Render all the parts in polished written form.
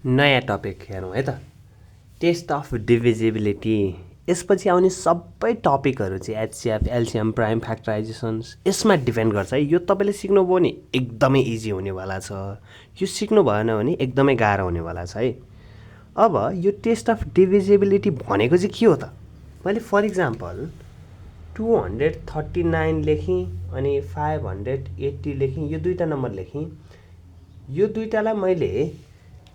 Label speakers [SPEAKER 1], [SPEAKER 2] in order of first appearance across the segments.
[SPEAKER 1] नयाँ टपिक हेरौँ है त। Test of divisibility. यसपछि आउने सबै टपिकहरू चाहिँ एचसिएफ, एलसिएम, प्राइम फ्याक्टराइजेसन्स यसमा डिपेन्ड गर्छ है। यो तपाईँले सिक्नुभयो भने एकदमै इजी हुनेवाला छ, यो सिक्नु भएन भने एकदमै गाह्रो हुनेवाला छ है। अब यो टेस्ट अफ डिभिजिबिलिटी भनेको चाहिँ के हो त? मैले फर इक्जाम्पल 239 लेखेँ अनि 580 लेखेँ, यो दुईवटा नम्बर लेखेँ। यो दुईवटालाई मैले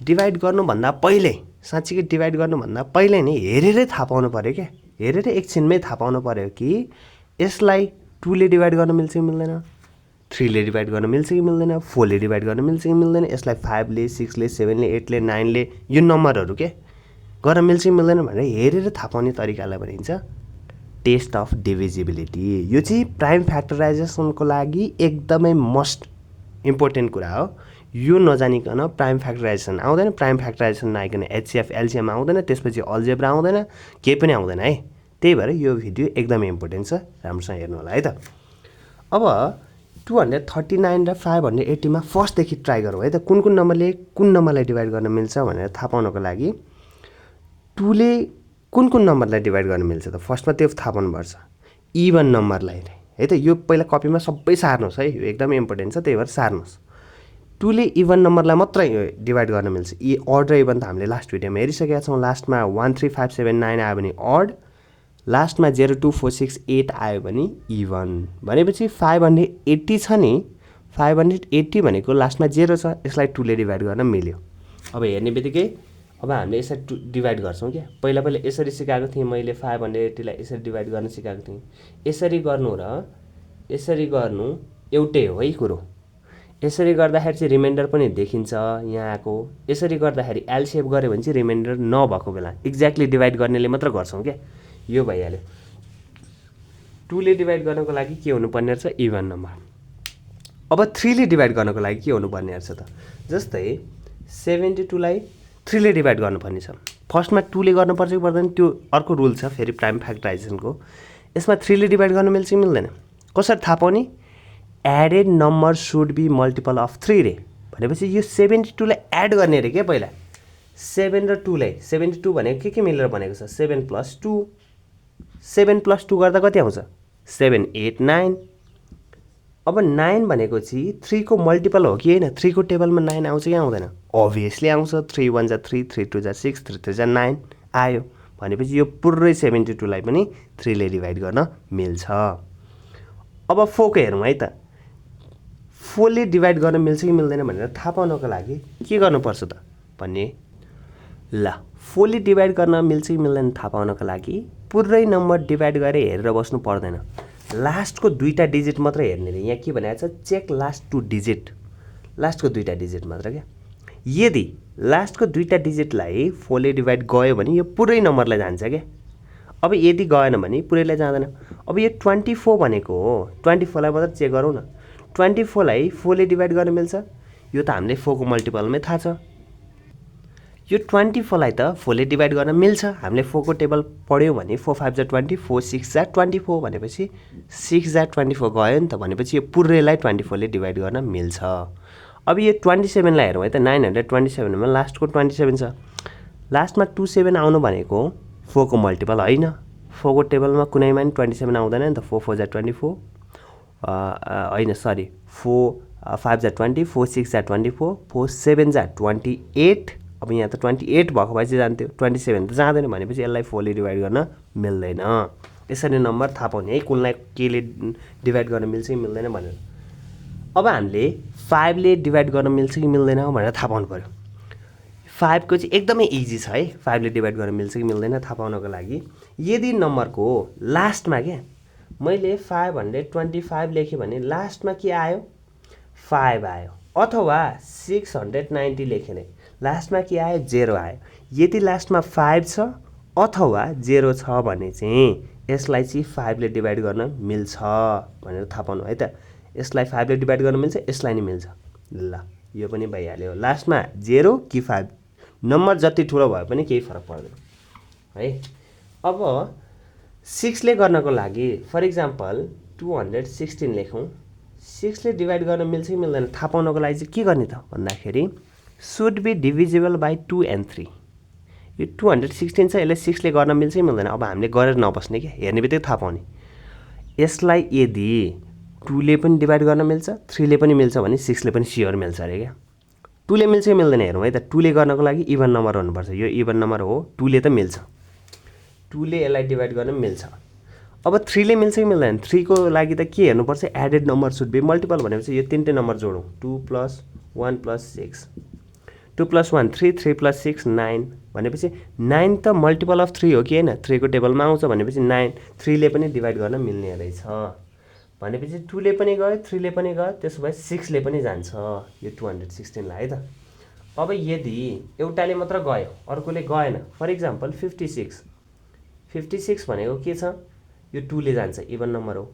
[SPEAKER 1] डिभाइड गर्नुभन्दा पहिले, साँच्चीकै डिभाइड गर्नुभन्दा पहिले नै हेरेरै थाहा पाउनु पऱ्यो क्या। हेरेरै एकछिनमै थाहा पाउनु पऱ्यो कि यसलाई 2 ले डिभाइड गर्न मिल्छ कि मिल्दैन, 3 ले डिभाइड गर्न मिल्छ कि मिल्दैन, 4 ले डिभाइड गर्न मिल्छ कि मिल्दैन, यसलाई 5 ले, 6 ले, 7 ले, 8 ले, 9 ले, यो नम्बरहरू के गर्न मिल्छ कि मिल्दैन भनेर हेरेर थाहा पाउने तरिकालाई भनिन्छ टेस्ट अफ डिभिजिबिलिटी। यो चाहिँ प्राइम फ्याक्टराइजेसनको लागि एकदमै मोस्ट इम्पोर्टेन्ट कुरा हो। यो नजानिकन प्राइम फ्याक्टराइजेसन आउँदैन, प्राइम फ्याक्टराइजेसन नआइकन एचसिएफ, एलसिएम आउँदैन, त्यसपछि अल्जेब्रा आउँदैन, केही पनि आउँदैन है। त्यही भएर यो भिडियो एकदमै इम्पोर्टेन्ट छ, राम्रोसँग हेर्नु होला है त। अब 239 र 580 मा फर्स्टदेखि ट्राई गरौँ है त। कुन कुन नम्बरले कुन नम्बरलाई डिभाइड गर्न मिल्छ भनेर थाहा पाउनको लागि 2 ले कुन कुन नम्बरलाई डिभाइड गर्न मिल्छ त फर्स्टमा त्यो थाहा पाउनुपर्छ। इभन नम्बरलाई है त। यो पहिला कपीमा सबै सार्नुहोस् है, यो एकदमै इम्पोर्टेन्ट छ, त्यही भएर सार्नुहोस्। 2 ले इभन नम्बरलाई मात्रै डिभाइड गर्न मिल्छ। अड र इभन त हामीले लास्ट भिडियोमा हेरिसकेका छौँ। लास्टमा 1 3 5 7 9 आयो भने अड, लास्टमा 0 2 4 6 8 आयो भने इभन। भनेपछि 580 छ नि, 580 भनेको लास्टमा 0 छ, यसलाई 2 ले डिभाइड गर्न मिल्यो। अब हेर्ने बित्तिकै अब हामीले यसरी डिभाइड गर्छौँ क्या। पहिला यसरी सिकाएको थिएँ मैले, 580 लाई यसरी डिभाइड गर्न सिकाएको थिएँ। यसरी गर्नु र यसरी गर्नु एउटै हो है कुरो। यसरी गर्दाखेरि चाहिँ रिमाइन्डर पनि देखिन्छ यहाँको। यसरी गर्दाखेरि एलसिएफ गऱ्यो भने चाहिँ रिमाइन्डर नभएको बेला एक्ज्याक्टली डिभाइड गर्नेले मात्र गर्छौँ क्या। यो भइहाल्यो। 2 ले डिभाइड गर्नको लागि के हुनुपर्ने रहेछ? Even number. अब 3 ले डिभाइड गर्नको लागि के हुनुपर्ने रहेछ त? जस्तै 72 लाई 3 ले डिभाइड गर्नुपर्ने छ। फर्स्टमा 2 ले गर्नुपर्छ कि पर्दैन त्यो अर्को रुल छ फेरि प्राइम फ्याक्टराइजेसनको। यसमा 3 ले डिभाइड गर्न मिल्छ कि मिल्दैन? कसरी थाहा पाउने? Added number should be multiple of 3 रे। भनेपछि यो 72 लाई एड गर्ने रे क्या पहिला। 7 र 2 लाई, 72 भनेको के मिलेर बनेको छ? 7 + 2। 7 + 2 गर्दा कति आउँछ? 7 8 9। अब 9 भनेको चाहिँ 3 को मल्टिपल हो कि होइन? 3 को टेबलमा 9 आउँछ कि आउँदैन? अभियसली आउँछ। 3 1 जा 3, 3 2 जा 6, 3 3 जा 9 आयो। भनेपछि यो पुरै 72 लाई पनि 3 ले डिभाइड गर्न मिल्छ। अब 4 को हेरौँ है त। 4 ले डिभाइड गर्न मिल्छ कि मिल्दैन भनेर थाहा पाउनको लागि के गर्नुपर्छ त भन्ने। ल 4 ले डिभाइड गर्न मिल्छ कि मिल्दैन थाहा पाउनको लागि पुरै नम्बर डिभाइड गरेर हेरेर बस्नु पर्दैन। लास्टको दुईवटा डिजिट मात्रै हेर्ने रे। यहाँ के भनेको छ? Check last 2 digit. लास्टको दुईवटा डिजिट मात्र क्या। यदि लास्टको दुईवटा डिजिटलाई 4 ले डिभाइड गयो भने यो पुरै नम्बरलाई जान्छ क्या। अब यदि गएन भने पुरैलाई जाँदैन। अब यो 24 भनेको हो, 24 लाई मात्र चेक गरौँ न। 24 लाई 4 ले डिभाइड गर्न मिल्छ? यो त हामीले 4 को मल्टिपलमै थाहा छ। यो 24 लाई त 4 ले डिभाइड गर्न मिल्छ। हामीले 4 को टेबल पढ्यौँ भने 4 5 जा 20, 4 6 जा 24 भनेपछि 6 जा 24 गयो नि त। भनेपछि यो पुरैलाई 24 ले डिभाइड गर्न मिल्छ। अब यो 27 लाई हेरौँ है त। 927 मा लास्टको 27 छ। लास्टमा 27 आउनु भनेको 4 को मल्टिपल होइन। 4 को टेबलमा कुनैमा नि 27 आउँदैन नि त। 4 4 जा 24 होइन, सरी, 4 5 जा 20, 4 6 जा 24, 4 7 जा 28। अब यहाँ त 28 भएको भए चाहिँ जान्थ्यो, 27 त जाँदैन। भनेपछि यसलाई 4 ले डिभाइड गर्न मिल्दैन। यसरी नम्बर थाहा पाउने है कुनलाई के ले डिभाइड गर्न मिल्छ कि मिल्दैन भनेर। अब हामीले 5 ले डिभाइड गर्न मिल्छ कि मिल्दैन भनेर थाहा पाउनु पऱ्यो। 5 को चाहिँ एकदमै इजी छ है। 5 ले डिभाइड गर्न मिल्छ कि मिल्दैन थाहा पाउनको लागि यदि नम्बरको लास्टमा क्या मैले 525 लेखेँ भने लास्टमा के आयो? 5 आयो। अथवा 690 लेखेँ भने लास्टमा के आयो? 0 आयो। यदि लास्टमा 5 छ अथवा 0 छ भने चाहिँ यसलाई चाहिँ 5 ले डिभाइड गर्न मिल्छ भनेर थाहा पाउनु है त। यसलाई 5 ले डिभाइड गर्न मिल्छ, यसलाई नि मिल्छ। ल यो पनि भइहाल्यो। लास्टमा 0 कि 5, नम्बर जति ठुलो भए पनि केही फरक पर्दैन है। अब 6 ले गर्नको लागि फर इक्जाम्पल 216 लेखौँ। 6 ले डिभाइड गर्न मिल्छ कि मिल्दैन थाहा पाउनको लागि चाहिँ के गर्ने त भन्दाखेरि should be divisible by 2 and 3। यो 216 छ, यसले 6 ले गर्न मिल्छ कि मिल्दैन? अब हामीले गरेर नबस्ने क्या, हेर्ने बित्तिकै थाहा पाउने। यसलाई यदि 2 ले पनि डिभाइड गर्न मिल्छ, 3 ले पनि मिल्छ भने 6 ले पनि स्योर मिल्छ अरे क्या। 2 ले मिल्छ कि मिल्दैन हेरौँ है त। 2 ले गर्नको लागि इभन नम्बर हुनुपर्छ, यो इभन नम्बर हो, 2 ले त मिल्छ, 2 ले यसलाई डिभाइड गर्न मिल्छ। अब 3 ले मिल्छ कि मिल्दैन? 3 को लागि त के हेर्नुपर्छ? Added number should be multiple भनेपछि यो तिनटै नम्बर जोडौँ। 2 + 1 + 6, 2 + 1 3, 3 + 6 9 भनेपछि 9 त मल्टिपल अफ 3 हो कि होइन? 3 को टेबलमा आउँछ भनेपछि 9 3 ले पनि डिभाइड गर्न मिल्ने रहेछ भनेपछि 2 ले पनि गयो, 3 ले पनि गयो, त्यसो भए 6 ले पनि जान्छ यो 216 लाई है त। अब यदि एउटाले मात्र गयो, अर्कोले गएन, फर इक्जाम्पल 56, 56 भनेको के छ? यो 2 ले जान्छ, इभन नम्बर हो,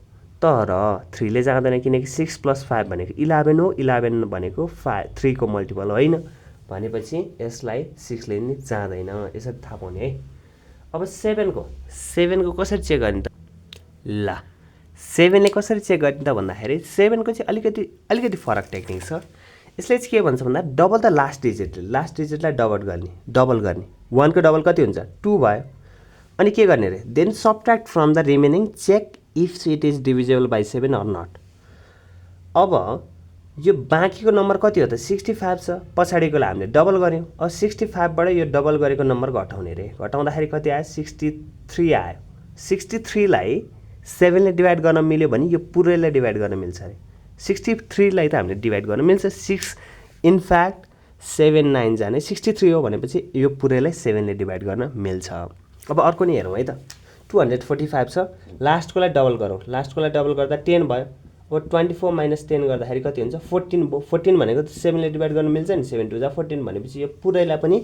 [SPEAKER 1] तर 3 ले जाँदैन किनकि 6 + 5 भनेको 11 हो, 11 भनेको 3 को मल्टिपल होइन भनेपछि यसलाई 6 ले नि जाँदैन, यसरी थाहा पाउने है। अब 7 को कसरी चेक गर्ने त? ल 7 ले कसरी चेक गर्ने त भन्दाखेरि 7 को चाहिँ अलिकति फरक टेक्निक छ। यसले चाहिँ के भन्छ भन्दा डबल द लास्ट डिजिटलाई डबल गर्ने 1 को डबल कति हुन्छ? 2 भयो। अनि के गर्ने रे? Then subtract from the remaining, check if it is divisible by 7 or not. अब यो बाँकीको नम्बर कति हो त? 65 छ, पछाडिकोलाई हामीले डबल गऱ्यौँ। अब 65 बाट यो डबल गरेको नम्बर घटाउने रे, घटाउँदाखेरि कति आयो? 63 आयो। 63 लाई 7 ले डिभाइड गर्न मिल्यो भने यो पुरैलाई डिभाइड गर्न मिल्छ अरे। 63 लाई त हामीले डिभाइड गर्न मिल्छ, 6 इनफ्याक्ट 7 9 जाने 63 हो भनेपछि यो पुरैलाई 7 ले डिभाइड गर्न मिल्छ। अब अर्को नि हेरौँ है त। 245 छ, लास्टकोलाई डबल गरौँ, लास्टकोलाई डबल गर्दा 10 भयो। अब 24 - 10 गर्दाखेरि कति हुन्छ? 14 भयो। 14 भनेको त 7 ले डिभाइड गर्न मिल्छ नि, 7 2 जा 14 भनेपछि यो पुरैलाई पनि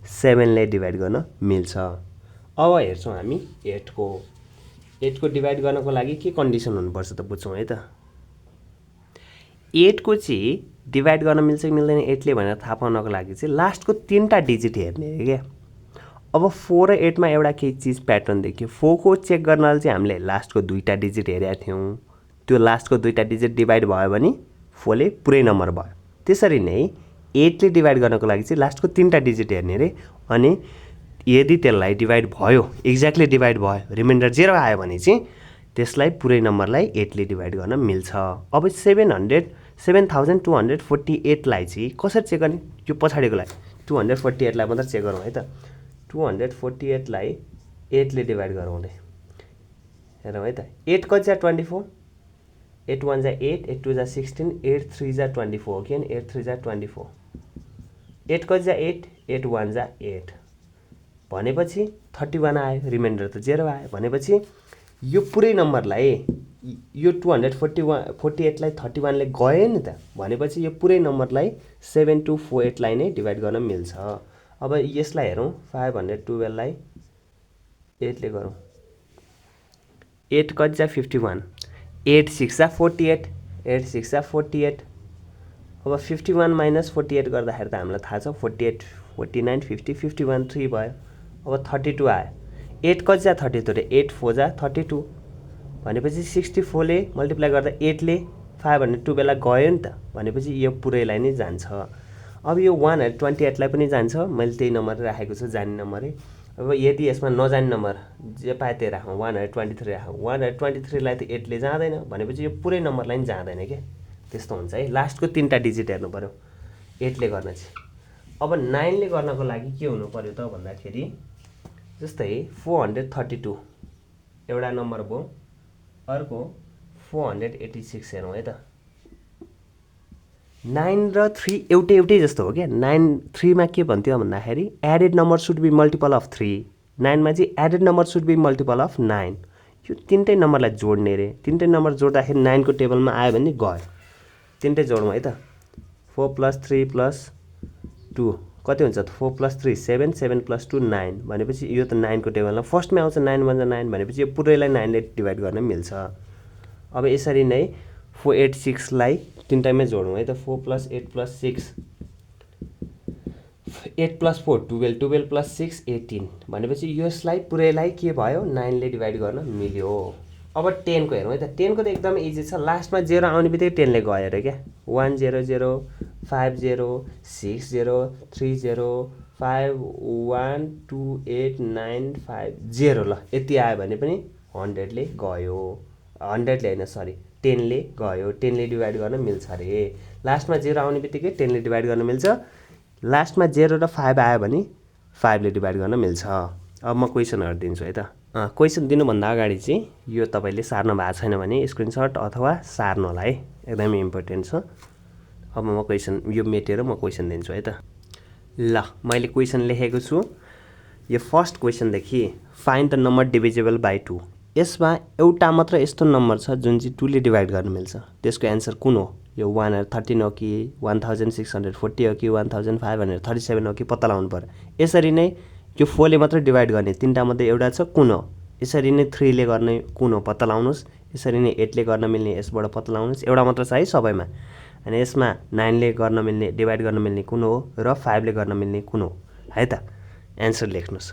[SPEAKER 1] 7 ले डिभाइड गर्न मिल्छ। अब हेर्छौँ हामी 8 को डिभाइड गर्नको लागि के कन्डिसन हुनुपर्छ त बुझ्छौँ है त। 8 को चाहिँ डिभाइड गर्न मिल्छ कि मिल्दैन 8 ले भनेर थाहा पाउनको लागि चाहिँ लास्टको 3टा डिजिट हेर्ने हो क्या। अब 4 र 8 मा एउटा केही चिज प्याटर्न देखियो। 4 को चेक गर्नलाई चाहिँ हामीले लास्टको 2टा डिजिट हेरेका थियौँ, त्यो लास्टको 2टा डिजिट डिभाइड भयो भने 4 ले पुरै नम्बर भयो। त्यसरी नै 8 ले डिभाइड गर्नको लागि चाहिँ लास्टको 3टा डिजिट हेर्ने रे, अनि यदि त्यसलाई डिभाइड भयो, एक्ज्याक्टली डिभाइड भयो, रिमाइन्डर 0 आयो भने चाहिँ त्यसलाई पुरै नम्बरलाई 8 ले डिभाइड गर्न मिल्छ। अब 7248 लाई चाहिँ कसरी चेक गर्ने? यो पछाडिकोलाई 248 लाई मात्र चेक गरौँ है त। 248 लाई 8 ले डिभाइड गरौँ रे, हेरौँ है त। 8 कति जा 24, 8 1 जा 8, 8 2 जा 16, 8 3 जा 24 हो कि 8 3 जा 24, 8 कति जा 8, 8 1 जा 8 भनेपछि 31 आयो, रिमाइन्डर त 0 आयो भनेपछि यो पुरै नम्बरलाई यो 248 लाई 31 ले गयो नि त भनेपछि यो पुरै नम्बरलाई 7248 लाई नै डिभाइड गर्न मिल्छ। अब यसलाई हेरौँ, 512 लाई 8 ले गरौँ, 8 कति जा 51, 8 6 जा 48, 8 6 जा 48। अब 51 - 48 गर्दाखेरि त हामीलाई थाहा छ 48 49 50 51 3 भयो। अब 32 आयो, 8 कति जा 32 रे? 8 4 जा 32 भनेपछि 64 ले मल्टिप्लाई गर्दा 8 ले 512 लाई गयो नि त भनेपछि यो पुरैलाई नै जान्छ। अब यो 128 लाई पनि जान्छ, मैले त्यही नम्बर राखेको छु, जाने नम्बर है। अब यदि यसमा नजाने नम्बर जे पाए त्यही राखौँ, 123 राखौँ, 123 लाई त 8 ले जाँदैन भनेपछि यो पुरै नम्बरलाई नि जाँदैन क्या, त्यस्तो हुन्छ है। लास्टको 3टा डिजिट हेर्नु पर्यो 8 ले गर्न चाहिँ। अब 9 ले गर्नको लागि के हुनु पर्यो त भन्दाखेरि जस्तै 432 एउटा नम्बर भयो, अर्को 486 हेरौँ है त। 9 र 3 एउटै जस्तो हो क्या। 9 3 मा के भन्थ्यो भन्दाखेरि added number should be multiple of 3, 9 मा चाहिँ added number should be multiple of 9। यो तिनटै नम्बरलाई जोड्ने रे, तिनटै नम्बर जोड्दाखेरि 9 को टेबलमा आयो भने गयो, तिनटै जोडौँ है त। 4 + 3 + 2 कति हुन्छ त? 4 + 3 7, 7 + 2 9 भनेपछि यो त 9 को टेबलमा फर्स्टमै आउँछ, 9 1 जा 9 भनेपछि यो पुरैलाई 9 ले डिभाइड गर्न मिल्छ। अब यसरी नै 486 लाई तिनटैमै जोडौँ है त। 4 + 8 + 6, 8 + 4 12, 12 + 6 18 भनेपछि यसलाई पुरैलाई के भयो? 9 ले डिभाइड गर्न मिल्यो। अब 10 को हेरौँ है त। 10 को त एकदमै इजी छ, लास्टमा 0 आउने बित्तिकै 10 ले गयो अरे क्या। 1 0 0 506030512890 ल यति आयो भने पनि 100ले गयो 100ले हैन सरी 10ले गयो 10ले डिभाइड गर्न मिल्छ रे लास्टमा 0 आउने बित्तिकै 10ले डिभाइड गर्न मिल्छ लास्टमा 0 र 5 आयो भने 5ले डिभाइड गर्न मिल्छ अब म क्वेशनहरु दिन्छु है त क्वेशन दिनुभन्दा अगाडि चाहिँ यो तपाईले सार्न भएको छैन भने स्क्रिनशट अथवा सार्नु होला है एकदमै इम्पोर्टेन्ट छ अब म क्वेशन यो मेटेर म क्वेशन दिन्छु है त ल मैले क्वेशन लेखेको छु यो फर्स्ट क्वेशन देखि find the number divisible by 2 यसमा एउटा मात्र यस्तो नम्बर छ जुन चाहिँ 2 ले डिभाइड गर्न मिल्छ त्यसको आन्सर कुन हो यो 113 हो कि 1640 हो कि 1537 हो कि पत्ता लगाउनु पर्यो यसरी नै यो 4 ले मात्र डिभाइड गर्ने तीनटा मध्ये एउटा छ कुन हो यसरी नै 3 ले गर्ने कुन हो पत्ता लगाउनुस् यसरी नै 8 ले गर्न मिल्ने यसबाट पत्ता लगाउनुस् एउटा मात्र छ है सबैमा अनि यसमा 9 ले गर्न मिल्ने डिभाइड गर्न मिल्ने कुन हो र 5 ले गर्न मिल्ने कुन हो है त आन्सर लेख्नुस्